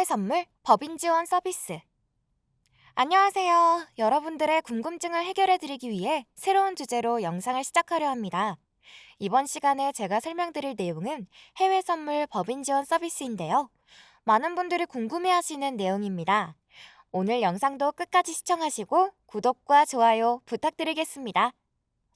해외 선물 법인 지원 서비스. 안녕하세요. 여러분들의 궁금증을 해결해드리기 위해 새로운 주제로 영상을 시작하려 합니다. 이번 시간에 제가 설명드릴 내용은 해외 선물 법인 지원 서비스인데요. 많은 분들이 궁금해하시는 내용입니다. 오늘 영상도 끝까지 시청하시고 구독과 좋아요 부탁드리겠습니다.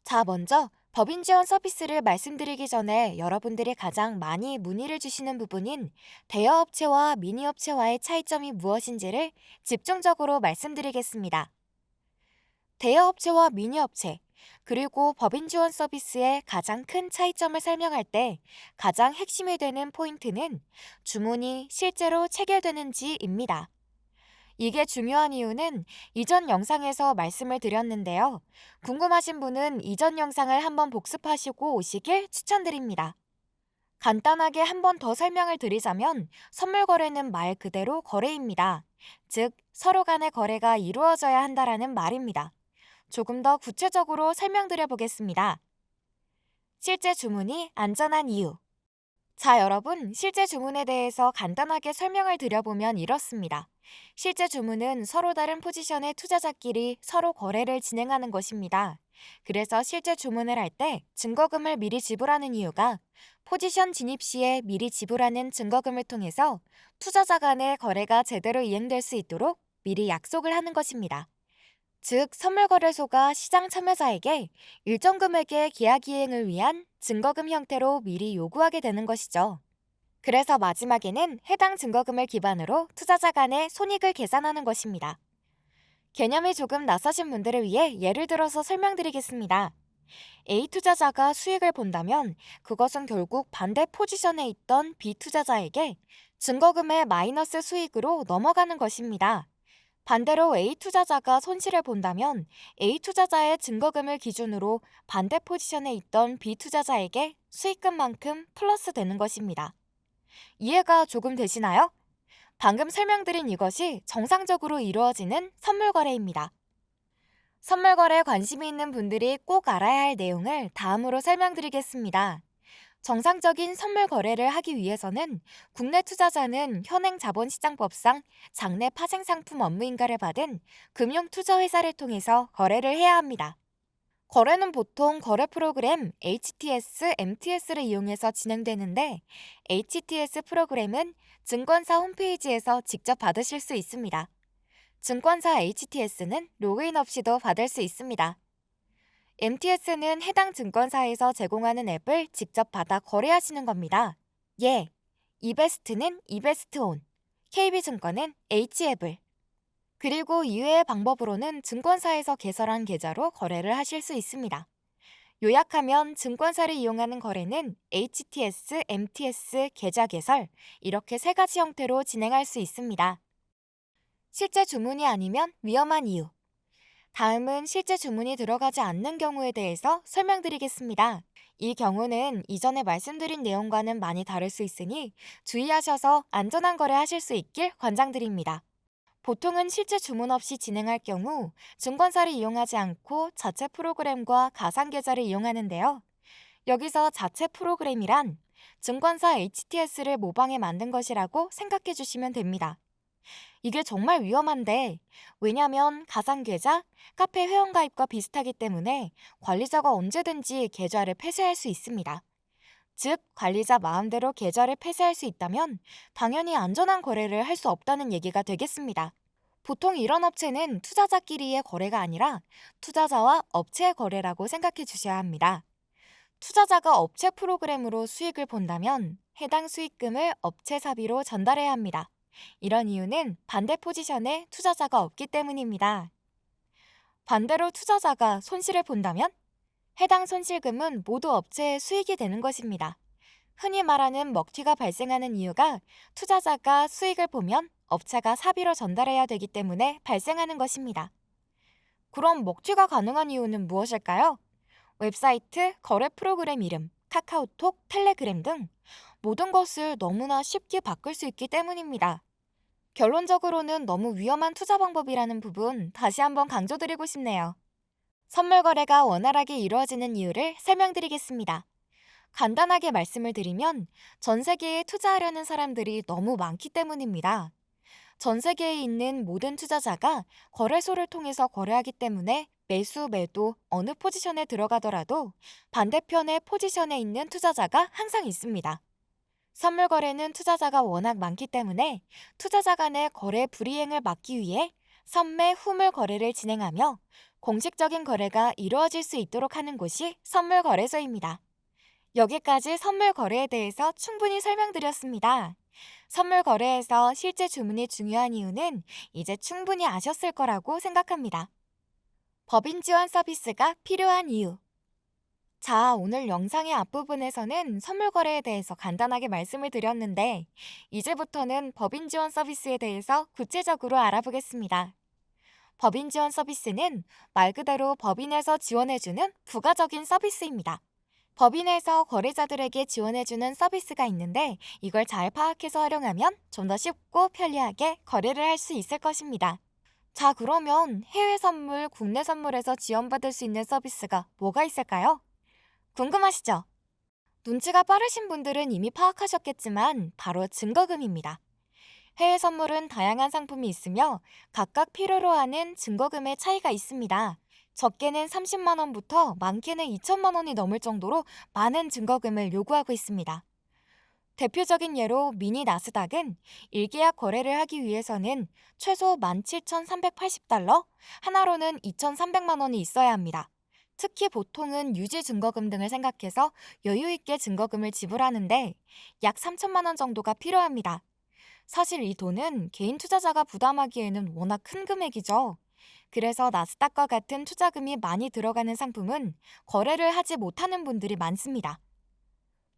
자, 먼저 법인 지원 서비스를 말씀드리기 전에 여러분들이 가장 많이 문의를 주시는 부분인 대여업체와 미니업체와의 차이점이 무엇인지를 집중적으로 말씀드리겠습니다. 대여업체와 미니업체, 그리고 법인 지원 서비스의 가장 큰 차이점을 설명할 때 가장 핵심이 되는 포인트는 주문이 실제로 체결되는지입니다. 이게 중요한 이유는 이전 영상에서 말씀을 드렸는데요. 궁금하신 분은 이전 영상을 한번 복습하시고 오시길 추천드립니다. 간단하게 한 번 더 설명을 드리자면 선물 거래는 말 그대로 거래입니다. 즉, 서로 간의 거래가 이루어져야 한다라는 말입니다. 조금 더 구체적으로 설명드려 보겠습니다. 실제 주문이 안전한 이유. 자, 여러분, 실제 주문에 대해서 간단하게 설명을 드려보면 이렇습니다. 실제 주문은 서로 다른 포지션의 투자자끼리 서로 거래를 진행하는 것입니다. 그래서 실제 주문을 할 때 증거금을 미리 지불하는 이유가 포지션 진입 시에 미리 지불하는 증거금을 통해서 투자자 간의 거래가 제대로 이행될 수 있도록 미리 약속을 하는 것입니다. 즉, 선물거래소가 시장 참여자에게 일정 금액의 계약 이행을 위한 증거금 형태로 미리 요구하게 되는 것이죠. 그래서 마지막에는 해당 증거금을 기반으로 투자자 간의 손익을 계산하는 것입니다. 개념이 조금 낯서신 분들을 위해 예를 들어서 설명드리겠습니다. A 투자자가 수익을 본다면 그것은 결국 반대 포지션에 있던 B 투자자에게 증거금의 마이너스 수익으로 넘어가는 것입니다. 반대로 A 투자자가 손실을 본다면 A 투자자의 증거금을 기준으로 반대 포지션에 있던 B 투자자에게 수익금만큼 플러스 되는 것입니다. 이해가 조금 되시나요? 방금 설명드린 이것이 정상적으로 이루어지는 선물 거래입니다. 선물 거래에 관심이 있는 분들이 꼭 알아야 할 내용을 다음으로 설명드리겠습니다. 정상적인 선물 거래를 하기 위해서는 국내 투자자는 현행자본시장법상 장내 파생상품 업무인가를 받은 금융투자회사를 통해서 거래를 해야 합니다. 거래는 보통 거래 프로그램 HTS, MTS를 이용해서 진행되는데 HTS 프로그램은 증권사 홈페이지에서 직접 받으실 수 있습니다. 증권사 HTS는 로그인 없이도 받을 수 있습니다. MTS는 해당 증권사에서 제공하는 앱을 직접 받아 거래하시는 겁니다. 예, 이베스트는 이베스트온, KB증권은 H앱을, 그리고 이외의 방법으로는 증권사에서 개설한 계좌로 거래를 하실 수 있습니다. 요약하면 증권사를 이용하는 거래는 HTS, MTS, 계좌 개설, 이렇게 세 가지 형태로 진행할 수 있습니다. 실제 주문이 아니면 위험한 이유. 다음은 실제 주문이 들어가지 않는 경우에 대해서 설명드리겠습니다. 이 경우는 이전에 말씀드린 내용과는 많이 다를 수 있으니 주의하셔서 안전한 거래 하실 수 있길 권장드립니다. 보통은 실제 주문 없이 진행할 경우 증권사를 이용하지 않고 자체 프로그램과 가상 계좌를 이용하는데요. 여기서 자체 프로그램이란 증권사 HTS를 모방해 만든 것이라고 생각해 주시면 됩니다. 이게 정말 위험한데, 왜냐면 가상계좌, 카페 회원가입과 비슷하기 때문에 관리자가 언제든지 계좌를 폐쇄할 수 있습니다. 즉, 관리자 마음대로 계좌를 폐쇄할 수 있다면 당연히 안전한 거래를 할 수 없다는 얘기가 되겠습니다. 보통 이런 업체는 투자자끼리의 거래가 아니라 투자자와 업체의 거래라고 생각해 주셔야 합니다. 투자자가 업체 프로그램으로 수익을 본다면 해당 수익금을 업체 사비로 전달해야 합니다. 이런 이유는 반대 포지션에 투자자가 없기 때문입니다. 반대로 투자자가 손실을 본다면 해당 손실금은 모두 업체의 수익이 되는 것입니다. 흔히 말하는 먹튀가 발생하는 이유가 투자자가 수익을 보면 업체가 사비로 전달해야 되기 때문에 발생하는 것입니다. 그럼 먹튀가 가능한 이유는 무엇일까요? 웹사이트, 거래 프로그램 이름, 카카오톡, 텔레그램 등 모든 것을 너무나 쉽게 바꿀 수 있기 때문입니다. 결론적으로는 너무 위험한 투자 방법이라는 부분 다시 한번 강조드리고 싶네요. 선물 거래가 원활하게 이루어지는 이유를 설명드리겠습니다. 간단하게 말씀을 드리면 전 세계에 투자하려는 사람들이 너무 많기 때문입니다. 전 세계에 있는 모든 투자자가 거래소를 통해서 거래하기 때문에 매수, 매도 어느 포지션에 들어가더라도 반대편의 포지션에 있는 투자자가 항상 있습니다. 선물 거래는 투자자가 워낙 많기 때문에 투자자 간의 거래 불이행을 막기 위해 선매 후물 거래를 진행하며 공식적인 거래가 이루어질 수 있도록 하는 곳이 선물 거래소입니다. 여기까지 선물 거래에 대해서 충분히 설명드렸습니다. 선물 거래에서 실제 주문이 중요한 이유는 이제 충분히 아셨을 거라고 생각합니다. 법인 지원 서비스가 필요한 이유. 자, 오늘 영상의 앞부분에서는 선물 거래에 대해서 간단하게 말씀을 드렸는데, 이제부터는 법인 지원 서비스에 대해서 구체적으로 알아보겠습니다. 법인 지원 서비스는 말 그대로 법인에서 지원해주는 부가적인 서비스입니다. 법인에서 거래자들에게 지원해주는 서비스가 있는데, 이걸 잘 파악해서 활용하면 좀 더 쉽고 편리하게 거래를 할 수 있을 것입니다. 자, 그러면 해외 선물, 국내 선물에서 지원받을 수 있는 서비스가 뭐가 있을까요? 궁금하시죠? 눈치가 빠르신 분들은 이미 파악하셨겠지만 바로 증거금입니다. 해외 선물은 다양한 상품이 있으며 각각 필요로 하는 증거금의 차이가 있습니다. 적게는 30만 원부터 많게는 2천만 원이 넘을 정도로 많은 증거금을 요구하고 있습니다. 대표적인 예로 미니 나스닥은 1계약 거래를 하기 위해서는 최소 17,380달러, 하나로는 2,300만 원이 있어야 합니다. 특히 보통은 유지 증거금 등을 생각해서 여유 있게 증거금을 지불하는데 약 3천만 원 정도가 필요합니다. 사실 이 돈은 개인 투자자가 부담하기에는 워낙 큰 금액이죠. 그래서 나스닥과 같은 투자금이 많이 들어가는 상품은 거래를 하지 못하는 분들이 많습니다.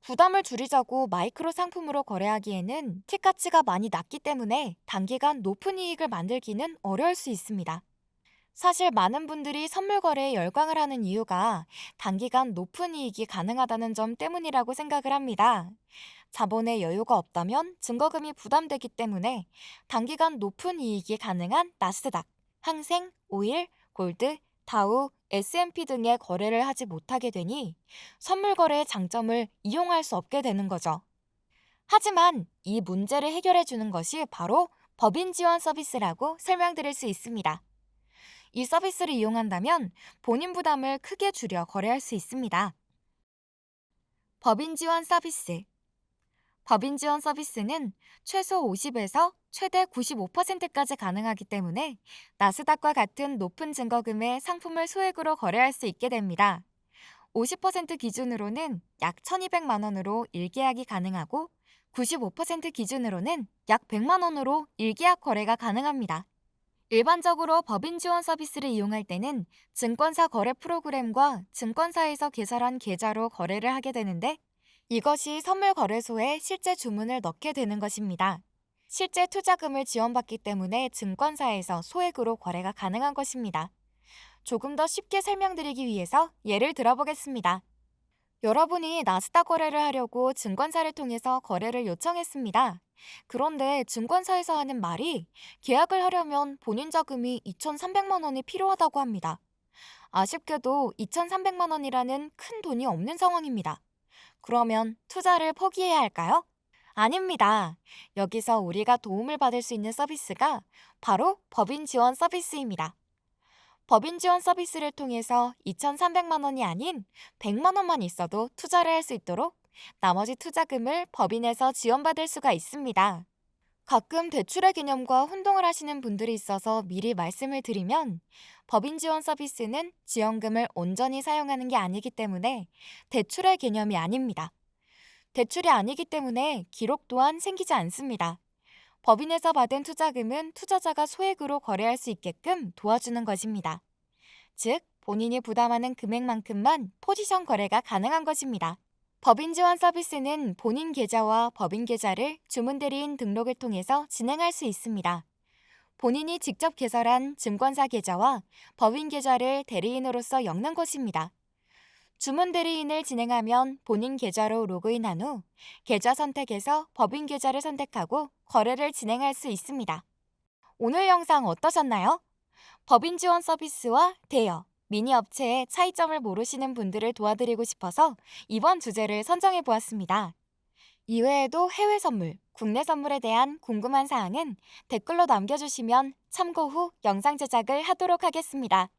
부담을 줄이자고 마이크로 상품으로 거래하기에는 틱 가치가 많이 낮기 때문에 단기간 높은 이익을 만들기는 어려울 수 있습니다. 사실 많은 분들이 선물 거래에 열광을 하는 이유가 단기간 높은 이익이 가능하다는 점 때문이라고 생각을 합니다. 자본의 여유가 없다면 증거금이 부담되기 때문에 단기간 높은 이익이 가능한 나스닥, 항생, 오일, 골드, 다우, S&P 등의 거래를 하지 못하게 되니 선물 거래의 장점을 이용할 수 없게 되는 거죠. 하지만 이 문제를 해결해 주는 것이 바로 법인 지원 서비스라고 설명드릴 수 있습니다. 이 서비스를 이용한다면 본인 부담을 크게 줄여 거래할 수 있습니다. 법인 지원 서비스. 법인 지원 서비스는 최소 50에서 최대 95%까지 가능하기 때문에 나스닥과 같은 높은 증거금의 상품을 소액으로 거래할 수 있게 됩니다. 50% 기준으로는 약 1,200만 원으로 1계약이 가능하고 95% 기준으로는 약 100만 원으로 1계약 거래가 가능합니다. 일반적으로 법인 지원 서비스를 이용할 때는 증권사 거래 프로그램과 증권사에서 개설한 계좌로 거래를 하게 되는데 이것이 선물 거래소에 실제 주문을 넣게 되는 것입니다. 실제 투자금을 지원받기 때문에 증권사에서 소액으로 거래가 가능한 것입니다. 조금 더 쉽게 설명드리기 위해서 예를 들어보겠습니다. 여러분이 나스닥 거래를 하려고 증권사를 통해서 거래를 요청했습니다. 그런데 증권사에서 하는 말이 계약을 하려면 본인 자금이 2,300만 원이 필요하다고 합니다. 아쉽게도 2,300만 원이라는 큰 돈이 없는 상황입니다. 그러면 투자를 포기해야 할까요? 아닙니다. 여기서 우리가 도움을 받을 수 있는 서비스가 바로 법인 지원 서비스입니다. 법인 지원 서비스를 통해서 2,300만 원이 아닌 100만 원만 있어도 투자를 할 수 있도록 나머지 투자금을 법인에서 지원받을 수가 있습니다. 가끔 대출의 개념과 혼동을 하시는 분들이 있어서 미리 말씀을 드리면 법인 지원 서비스는 지원금을 온전히 사용하는 게 아니기 때문에 대출의 개념이 아닙니다. 대출이 아니기 때문에 기록 또한 생기지 않습니다. 법인에서 받은 투자금은 투자자가 소액으로 거래할 수 있게끔 도와주는 것입니다. 즉, 본인이 부담하는 금액만큼만 포지션 거래가 가능한 것입니다. 법인 지원 서비스는 본인 계좌와 법인 계좌를 주문대리인 등록을 통해서 진행할 수 있습니다. 본인이 직접 개설한 증권사 계좌와 법인 계좌를 대리인으로서 엮는 것입니다. 주문대리인을 진행하면 본인 계좌로 로그인한 후 계좌 선택에서 법인 계좌를 선택하고 거래를 진행할 수 있습니다. 오늘 영상 어떠셨나요? 법인 지원 서비스와 대여, 미니 업체의 차이점을 모르시는 분들을 도와드리고 싶어서 이번 주제를 선정해 보았습니다. 이외에도 해외 선물, 국내 선물에 대한 궁금한 사항은 댓글로 남겨주시면 참고 후 영상 제작을 하도록 하겠습니다.